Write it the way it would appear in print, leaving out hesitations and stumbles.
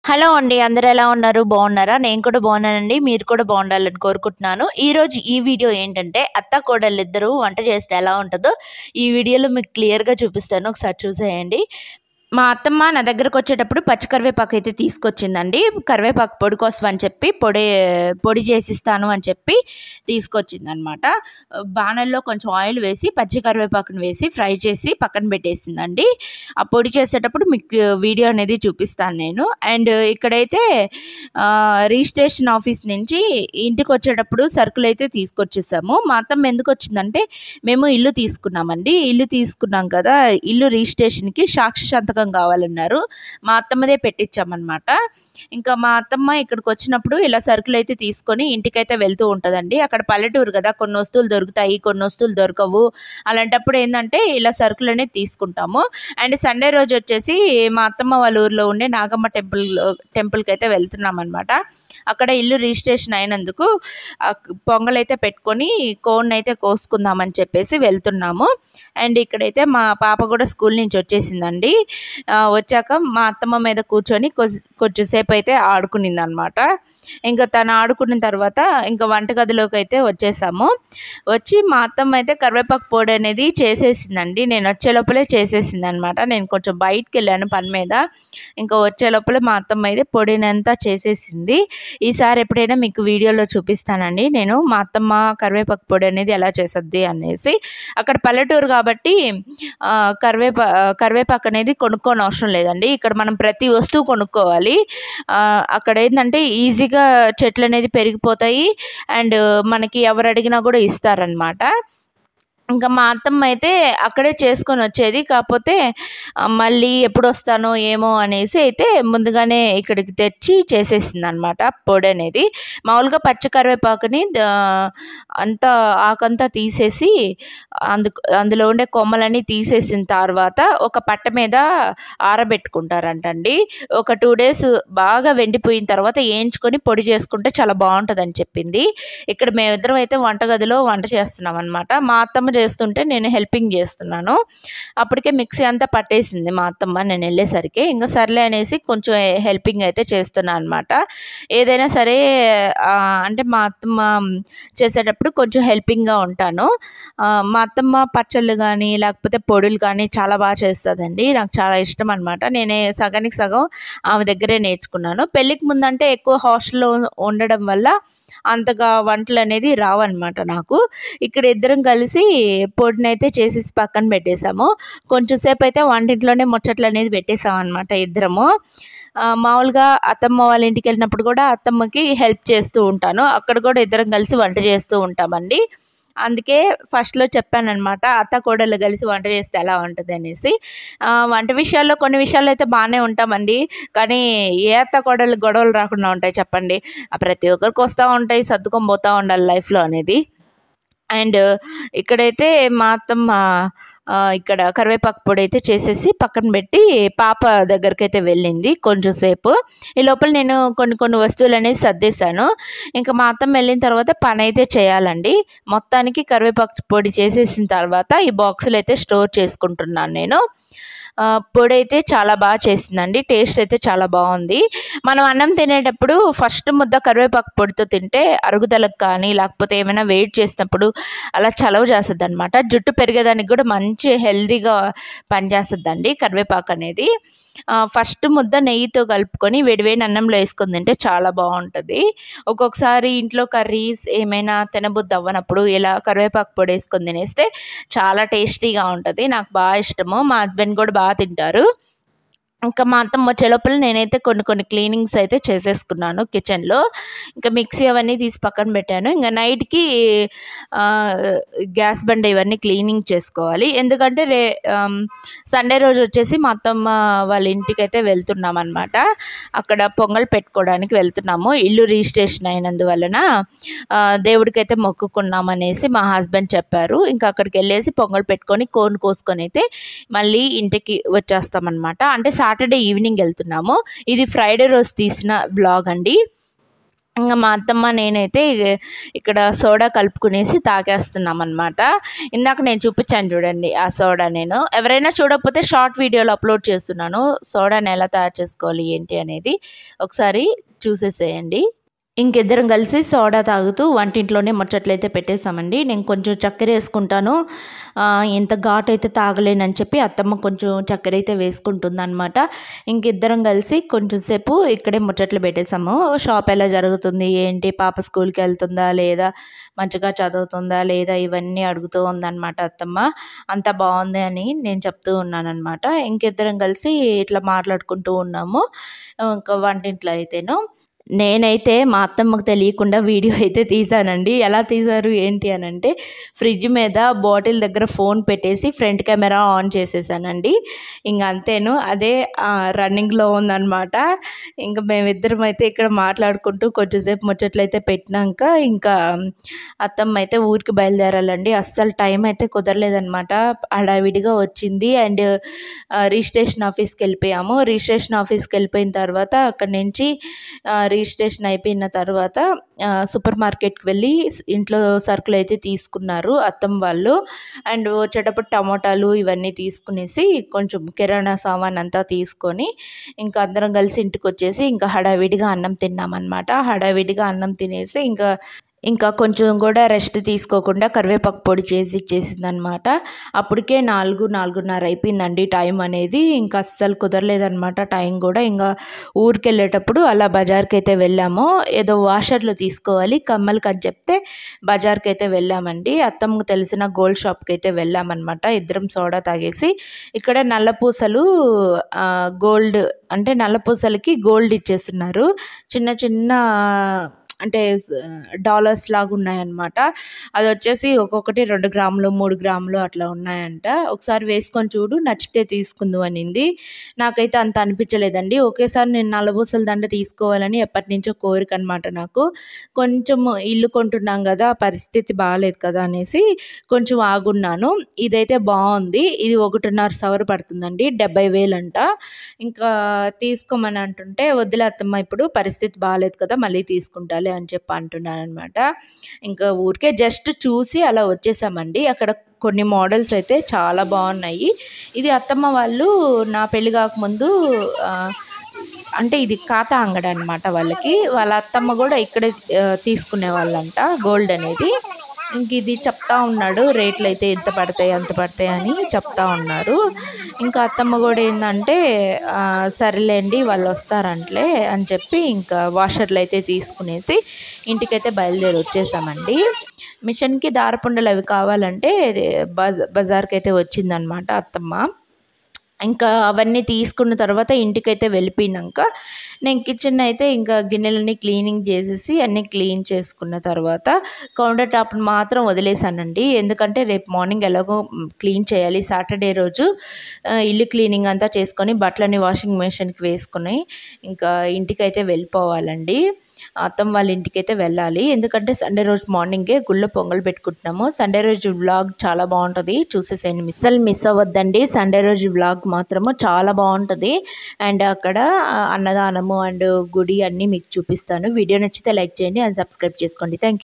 Hello అండి. అందరూ ఎలా ఉన్నారు? బాగున్నారా? నేను కూడా బాగున్నానండి. మీరు కూడా బాగుండాలని కోరుకుంటున్నాను. ఈరోజు ఈ వీడియో ఏంటంటే అత్త కోడళ్ళిద్దరూ వంట చేస్తే ఎలా ఉంటదో ఈ వీడియోలో మీకు క్లియర్‌గా చూపిస్తాను. ఒకసారి చూసేయండి. మా అత్తమ్మ నా దగ్గరకొచ్చేటప్పుడు పచ్చి కరివేపాకు అయితే తీసుకొచ్చిందండి. కరివేపాకు పొడి కోసం అని చెప్పి పొడి చేసిస్తాను అని చెప్పి తీసుకొచ్చిందనమాట. బాణల్లో కొంచెం ఆయిల్ వేసి పచ్చి కరివేపాకుని వేసి ఫ్రై చేసి పక్కన పెట్టేసిందండి. ఆ పొడి చేసేటప్పుడు మీకు వీడియో అనేది చూపిస్తాను నేను. అండ్ ఇక్కడైతే రిజిస్ట్రేషన్ ఆఫీస్ నుంచి ఇంటికొచ్చేటప్పుడు సరుకులైతే తీసుకొచ్చేసాము. మా అత్తమ్మ ఎందుకొచ్చిందంటే మేము ఇల్లు తీసుకున్నామండి. ఇల్లు తీసుకున్నాం కదా! ఇల్లు రిజిస్ట్రేషన్‌కి సాక్షి సంతకం కావాలన్నారు. మా అత్తమ్మదే పెట్టించామన్నమాట. ఇంకా మా అత్తమ్మ ఇక్కడికొచ్చినప్పుడు ఇలా సరుకులైతే తీసుకొని ఇంటికైతే వెళ్తూ ఉంటదండి. అక్కడ పల్లెటూరు కదా! కొన్ని వస్తువులు దొరుకుతాయి, కొన్ని వస్తువులు దొరకవు. అలాంటప్పుడు ఏందంటే ఇలా సరుకులనేవి తీసుకుంటాము. అండ్ సండే రోజు వచ్చేసి మా అత్తమ్మ వాళ్ళ ఊర్లో ఉండే నాగమ్మ టెంపుల్‌కైతే వెళ్తున్నామన్నమాట. అక్కడ ఇల్లు రిజిస్ట్రేషన్ అయినందుకు పొంగలైతే పెట్టుకొని కోడినైతే కోసుకుందామని చెప్పేసి వెళ్తున్నాము. అండ్ ఇక్కడైతే మా పాప కూడా స్కూల్ నుంచి వచ్చేసిందండి. వచ్చాక మా అత్తమ్మ మీద కూర్చొని కొంచెంసేపు అయితే ఆడుకునిందనమాట. ఇంకా తను ఆడుకున్న తర్వాత ఇంకా వంటగదిలోకి అయితే వచ్చేసాము. వచ్చి మా అత్తమ్మ అయితే కరివేపాకు పొడి అనేది చేసేసిందండి. నేను వచ్చే లోపలే చేసేసింది అనమాట. నేను కొంచెం బయటికి వెళ్ళాను పని మీద. ఇంకా వచ్చే లోపలే మా అత్తమ్మ అయితే పొడినంతా చేసేసింది. ఈసారి ఎప్పుడైనా మీకు వీడియోలో చూపిస్తానండి నేను మా అత్తమ్మ కరివేపాకు పొడి అనేది ఎలా చేసద్ది అనేసి. అక్కడ పల్లెటూరు కాబట్టి కరివేపాకు అనేది కొనుక్కోని అవసరం లేదండి. ఇక్కడ మనం ప్రతి వస్తువు కొనుక్కోవాలి. అక్కడ ఏంటంటే ఈజీగా చెట్లు అనేది పెరిగిపోతాయి. అండ్ మనకి ఎవరు అడిగినా కూడా ఇస్తారనమాట. ఇంకా మా అత్తమ్మ అయితే అక్కడే చేసుకొని వచ్చేది. కాకపోతే మళ్ళీ ఎప్పుడు వస్తానో ఏమో అనేసి అయితే ముందుగానే ఇక్కడికి తెచ్చి చేసేసిందనమాట పొడి అనేది. మామూలుగా పచ్చి కరివేపాకుని అంతా ఆకంతా తీసేసి అందులో ఉండే కొమ్మలన్నీ తీసేసిన తర్వాత ఒక పట్ట మీద ఆరబెట్టుకుంటారంటండి. ఒక 2 days బాగా వెండిపోయిన తర్వాత వేయించుకొని పొడి చేసుకుంటే చాలా బాగుంటుందని చెప్పింది. ఇక్కడ మేమిద్దరం అయితే వంటగదిలో వంట చేస్తున్నాం అనమాట. మా అత్తమ్మ చేస్తుంటే నేను హెల్పింగ్ చేస్తున్నాను. అప్పటికే మిక్సీ అంతా పట్టేసింది మా అత్తమ్మ నేను వెళ్ళేసరికి. ఇంకా సర్లే అనేసి కొంచెం హెల్పింగ్ అయితే చేస్తున్నాను అనమాట. ఏదైనా సరే అంటే మా అత్తమ్మ చేసేటప్పుడు కొంచెం హెల్పింగ్గా ఉంటాను. మా అత్తమ్మ పచ్చళ్ళు కానీ లేకపోతే పొడులు కానీ చాలా బాగా చేస్తుందండి. నాకు చాలా ఇష్టం అనమాట. నేనే సగానికి సగం ఆమె దగ్గరే నేర్చుకున్నాను. పెళ్ళికి ముందంటే ఎక్కువ హాస్టల్లో ఉండడం వల్ల అంతగా వంటలు అనేది రావన్నమాట నాకు. ఇక్కడ ఇద్దరం కలిసి పొడినైతే చేసేసి పక్కన పెట్టేసాము. కొంచెం సేపు అయితే వంటింట్లోనే ముచ్చట్లు అనేది పెట్టేసాం అనమాట ఇద్దరము. మామూలుగా అత్తమ్మ వాళ్ళ ఇంటికి వెళ్ళినప్పుడు కూడా అత్తమ్మకి హెల్ప్ చేస్తూ ఉంటాను. అక్కడ కూడా ఇద్దరం కలిసి వంట చేస్తూ ఉంటామండి. అందుకే ఫస్ట్లో చెప్పాననమాట అత్త కోడళ్ళు కలిసి వంట చేస్తే ఎలా ఉంటుంది అనేసి. వంట విషయాల్లో కొన్ని విషయాల్లో అయితే బాగానే ఉంటామండి. కానీ ఏ అత్త కోడళ్ళు గొడవలు రాకుండా ఉంటాయి చెప్పండి. ప్రతి ఒక్కరికి వస్తూ ఉంటాయి, సర్దుకొని పోతూ ఉండాలి లైఫ్లో అనేది. అండ్ ఇక్కడైతే మా అత్తమ్మ ఇక్కడ కరివేపాకు పొడి అయితే చేసేసి పక్కన పెట్టి పాప దగ్గరికైతే వెళ్ళింది కొంచెం సేపు. ఈ లోపల నేను కొన్ని వస్తువులు అనేది సర్దేశాను. ఇంకా మా అత్తమ్మ వెళ్ళిన తర్వాత పని అయితే చేయాలండి. మొత్తానికి కరివేపాకు పొడి చేసేసిన తర్వాత ఈ బాక్సులు అయితే స్టోర్ చేసుకుంటున్నాను నేను. పొడి అయితే చాలా బాగా చేసిందండి. టేస్ట్ అయితే చాలా బాగుంది. మనం అన్నం తినేటప్పుడు ఫస్ట్ ముద్ద కరివేపాకు పొడితో తింటే అరుగుదలకు కానీ లేకపోతే ఏమైనా వెయిట్ చేసినప్పుడు అలా చలవ చేస్తుంది అనమాట. జుట్టు పెరిగేదానికి కూడా మంచి హెల్తీగా పనిచేస్తుందండి కరివేపాకు అనేది. ఫస్ట్ ముద్ద నెయ్యితో కలుపుకొని వేడివేడి అన్నంలో వేసుకొని తింటే చాలా బాగుంటుంది. ఒక్కొక్కసారి ఇంట్లో కర్రీస్ ఏమైనా తినబుద్ధి అవ్వనప్పుడు ఇలా కరివేపాకు పొడి వేసుకొని తినేస్తే చాలా టేస్టీగా ఉంటుంది. నాకు బాగా ఇష్టము. మా హస్బెండ్ కూడా బాగా తింటారు. ఇంకా మా అత్తమ్మ వచ్చే లోపల నేనైతే కొన్ని క్లీనింగ్స్ అయితే చేసేసుకున్నాను కిచెన్లో. ఇంకా మిక్సీ అవన్నీ తీసి పక్కన పెట్టాను. ఇంకా నైట్కి గ్యాస్ బండ ఇవన్నీ క్లీనింగ్ చేసుకోవాలి. ఎందుకంటే సండే రోజు వచ్చేసి మా అత్తమ్మ వాళ్ళ ఇంటికి అయితే వెళ్తున్నాం అనమాట. అక్కడ పొంగల్ పెట్టుకోవడానికి వెళ్తున్నాము. ఇల్లు రిజిస్ట్రేషన్ అయినందువలన దేవుడికైతే మొక్కుకున్నాం అనేసి మా హస్బెండ్ చెప్పారు. ఇంకా అక్కడికి వెళ్ళేసి పొంగల్ పెట్టుకొని కోడిని కోసుకొని అయితే మళ్ళీ ఇంటికి వచ్చేస్తామన్నమాట. అంటే సాటర్డే ఈవినింగ్ వెళ్తున్నాము. ఇది ఫ్రైడే రోజు తీసిన బ్లాగ్ అండి. ఇంక మా అత్తమ్మ నేనైతే ఇక్కడ సోడా కలుపుకునేసి తాగేస్తున్నామన్నమాట. ఇందాక నేను చూపించాను చూడండి ఆ సోడా. నేను ఎవరైనా చూడకపోతే షార్ట్ వీడియోలో అప్లోడ్ చేస్తున్నాను, సోడాని ఎలా తయారు చేసుకోవాలి ఏంటి అనేది, ఒకసారి చూసేసేయండి. ఇంకిద్దరం కలిసి సోడా తాగుతూ వంటింట్లోనే ముచ్చట్లయితే పెట్టేసామండి. నేను కొంచెం చక్కెర వేసుకుంటాను, ఇంత ఘాటు అయితే తాగలేనని చెప్పి అత్తమ్మ కొంచెం చక్కెర అయితే వేసుకుంటుందన్నమాట. ఇంకిద్దరం కలిసి కొంచెం సేపు ఇక్కడే ముచ్చట్లు పెట్టేసాము. షాప్ ఎలా జరుగుతుంది ఏంటి, పాప స్కూల్కి వెళ్తుందా లేదా, మంచిగా చదువుతుందా లేదా, ఇవన్నీ అడుగుతూ ఉందన్నమాట అత్తమ్మ. అంతా బాగుంది అని నేను చెప్తూ ఉన్నానన్నమాట. ఇంకిద్దరం కలిసి ఇట్లా మాట్లాడుకుంటూ ఉన్నాము ఇంకా వంటింట్లో అయితేను. నేనైతే మా అత్తమ్మకు తెలియకుండా వీడియో అయితే తీశానండి. ఎలా తీశారు ఏంటి అనంటే, ఫ్రిడ్జ్ మీద బాటిల్ దగ్గర ఫోన్ పెట్టేసి ఫ్రంట్ కెమెరా ఆన్ చేసేసానండి. ఇంక అంతేను, అదే రన్నింగ్లో ఉందన్నమాట. ఇంక మేమిద్దరం అయితే ఇక్కడ మాట్లాడుకుంటూ కొంచెంసేపు ముచ్చట్లయితే పెట్టినాక ఇంకా అత్తమ్మ అయితే ఊరికి బయలుదేరాలండి. అస్సలు టైం అయితే కుదరలేదనమాట, హడావిడిగా వచ్చింది. అండ్ రిజిస్ట్రేషన్ ఆఫీస్కి వెళ్ళిపోయాము. రిజిస్ట్రేషన్ ఆఫీస్కి వెళ్ళిపోయిన తర్వాత అక్కడి నుంచి రిజిస్ట్రేషన్ అయిపోయిన తర్వాత సూపర్ మార్కెట్కి వెళ్ళి ఇంట్లో సరుకులు అయితే తీసుకున్నారు అత్తమ్మ వాళ్ళు. అండ్ వచ్చేటప్పుడు టమోటాలు ఇవన్నీ తీసుకునేసి కొంచెం కిరాణా సామాన్ అంతా తీసుకొని ఇంకా అందరం కలిసి ఇంటికి వచ్చేసి ఇంకా హడావిడిగా అన్నం తిన్నామన్నమాట. హడావిడిగా అన్నం తినేసి ఇంకా కొంచెం కూడా రెస్ట్ తీసుకోకుండా కరివేపాకు పొడి చేసి ఇచ్చేసిందనమాట. అప్పటికే 4:30 అయిపోయిందండి టైం అనేది. ఇంకా అస్సలు కుదరలేదనమాట టైం కూడా. ఇంకా ఊరికి వెళ్ళేటప్పుడు అలా బజార్కి అయితే వెళ్ళాము. ఏదో వాషర్లు తీసుకోవాలి కమ్మలకి అని చెప్తే బజార్కి అయితే వెళ్ళామండి. అత్తమ్మకు తెలిసిన గోల్డ్ షాప్కి అయితే వెళ్ళామన్నమాట. ఇద్దరం సోడా తాగేసి ఇక్కడ నల్లపూసలు గోల్డ్ అంటే నల్లపూసలకి గోల్డ్ ఇచ్చేస్తున్నారు. చిన్న చిన్న అంటే డాలర్స్ లాగా ఉన్నాయన్నమాట. అది వచ్చేసి ఒక్కొక్కటి 2 గ్రాములు 3 గ్రాములు అట్లా ఉన్నాయంట. ఒకసారి వేసుకొని చూడు, నచ్చితే తీసుకుందు అనింది. నాకైతే అంత అనిపించలేదండి. ఒకేసారి నేను నల్లపూసల దండ తీసుకోవాలని ఎప్పటి నుంచో కోరిక అనమాట నాకు. కొంచెం ఇల్లు కొంటున్నాం కదా, పరిస్థితి బాగాలేదు కదా అనేసి కొంచెం ఆగున్నాను. ఇదైతే బాగుంది. ఇది 1.5 సవరు పడుతుందండి, 70,000 అంట. ఇంకా తీసుకోమని అంటుంటే వద్దులే అత్తమ్మ, ఇప్పుడు పరిస్థితి బాగాలేదు కదా, మళ్ళీ తీసుకుంటాలి అని చెప్పి అంటున్నాను అనమాట. ఇంకా ఊరికే జస్ట్ చూసి అలా వచ్చేసామండి. అక్కడ కొన్ని మోడల్స్ అయితే చాలా బాగున్నాయి. ఇది అత్తమ్మ వాళ్ళు నా పెళ్ళి కాకముందు అంటే ఇది ఖాతా అంగడి అనమాట వాళ్ళకి. వాళ్ళ అత్తమ్మ కూడా ఇక్కడే తీసుకునే వాళ్ళంట గోల్డ్ అనేది. ఇంక ఇది చెప్తా ఉన్నాడు, రేట్లు అయితే ఎంత పడతాయి అంత పడతాయి అని చెప్తా ఉన్నారు. ఇంకా అత్తమ్మ కూడా ఏంటంటే సరేలేండి వాళ్ళు వస్తారంటలే అని చెప్పి ఇంకా వాషర్లు అయితే తీసుకునేసి ఇంటికైతే బయలుదేరి వచ్చేసామండి. మిషన్కి దారపుండలు అవి కావాలంటే బజార్కి అయితే వచ్చిందనమాట అత్తమ్మ. ఇంకా అవన్నీ తీసుకున్న తర్వాత ఇంటికైతే వెళ్ళిపోయినాక నేను కిచెన్ అయితే ఇంకా గిన్నెలన్నీ క్లీనింగ్ చేసేసి అన్నీ క్లీన్ చేసుకున్న తర్వాత కౌంటర్ టాప్ని మాత్రం వదిలేసానండి. ఎందుకంటే రేపు మార్నింగ్ ఎలాగో క్లీన్ చేయాలి. సాటర్డే రోజు ఇల్లు క్లీనింగ్ అంతా చేసుకొని బట్టలన్నీ వాషింగ్ మెషిన్కి వేసుకొని ఇంకా ఇంటికైతే వెళ్ళిపోవాలండి. అత్తమ్మ వాళ్ళ ఇంటికైతే వెళ్ళాలి. ఎందుకంటే సండే రోజు మార్నింగే గుళ్ళో పొంగల్ పెట్టుకుంటున్నాము. సండే రోజు వ్లాగ్ చాలా బాగుంటుంది, చూసేసేయండి. మిస్ అవ్వద్దండి. సండే రోజు వ్లాగ్ మాత్రము చాలా బాగుంటుంది. అండ్ అక్కడ అన్నదానము అండ్ గుడి అన్నీ మీకు చూపిస్తాను. వీడియో నచ్చితే లైక్ చేయండి అండ్ సబ్స్క్రైబ్ చేసుకోండి. Thank you.